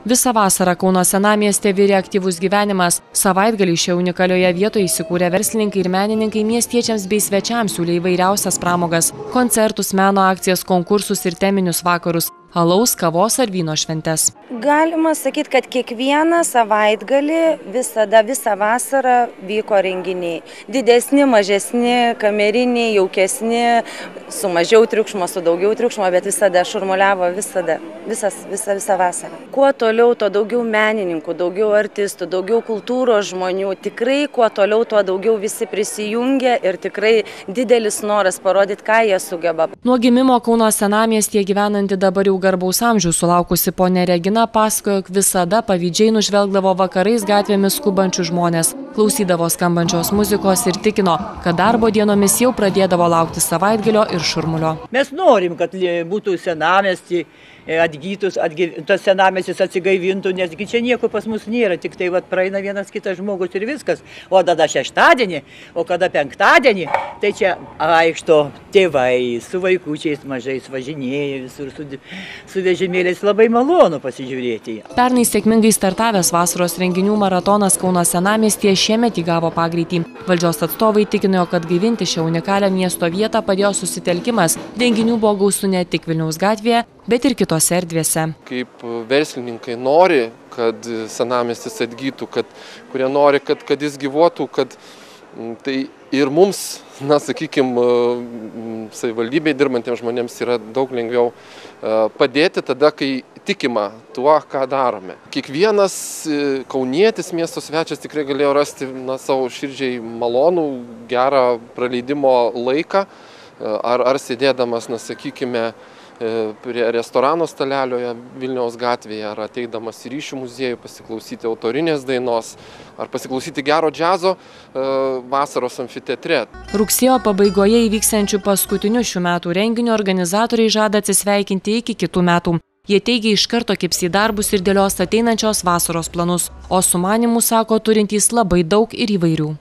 Visą vasarą Kauno senamieste virė aktyvus gyvenimas. Savaitgalį šioje unikalioje vietoje įsikūrė verslininkai ir menininkai miestiečiams bei svečiams siūlė įvairiausias pramogas – koncertus, meno akcijas, konkursus ir teminius vakarus, alaus, kavos ar vyno šventes. Galima sakyti, kad kiekvieną savaitgalį visą vasarą vyko renginiai. Didesni, mažesni, kameriniai, jaukesni, su mažiau triukšmo, su daugiau triukšmo, bet visada šurmuliavo visą vasarą. Kuo toliau, to daugiau menininkų, daugiau artistų, daugiau kultūros žmonių. Tikrai kuo toliau, tuo daugiau visi prisijungia ir tikrai didelis noras parodyti, ką jie sugeba. Nuo gimimo Kauno senamiestyje gyvenanti dabar jau garbaus amžiaus sulaukusi ponia Regina pasakojo, jog visada pavydžiai nužvelgdavo vakarais gatvėmis skubančių žmonės, klausydavo skambančios muzikos ir tikino, kad darbo dienomis jau pradėdavo laukti savaitgalio ir šurmulio. Mes norim, kad būtų senamiesty atgytus, tas senamiestis atsigaivintų, nesgi čia nieko pas mus nėra, tik tai praeina vienas kitas žmogus ir viskas. O tada šeštadienį, o kada penktadienį, tai čia aikšto tėvai su vaikučiais mažais važinėja visur su vežimėliais, labai malonu pasižiūrėti. Pernai sėkmingai startavęs vasaros renginių maratonas Kauno senamiestyje šiemet įgavo pagreitį. Valdžios atstovai tikino, kad gaivinti šią unikalią miesto vietą padėjo susitelkimas. Renginių buvo gausu ne tik Vilniaus gatvėje, bet ir kitose erdvėse. Kaip verslininkai nori, kad senamiestis atgytų, kurie nori, kad jis gyvuotų, kad tai ir mums, sakykime, savivaldybėje dirbantiems žmonėms yra daug lengviau padėti tada, kai tikima tuo, ką darome. Kiekvienas kaunietis, miesto svečias tikrai galėjo rasti savo širdžiai malonų, gerą praleidimo laiką, ar sėdėdamas, sakykime, prie restorano stalelioje Vilniaus gatvėje, ar ateidamas į Ryšių muziejų pasiklausyti autorinės dainos, ar pasiklausyti gero džiazo vasaros amfiteatre. Rugsėjo pabaigoje įvyksiančių paskutinių šių metų renginių organizatoriai žada atsisveikinti iki kitų metų. Jie teigia, iš karto kibs į darbus ir dėlios ateinančios vasaros planus, o sumanimų sako turintys labai daug ir įvairių.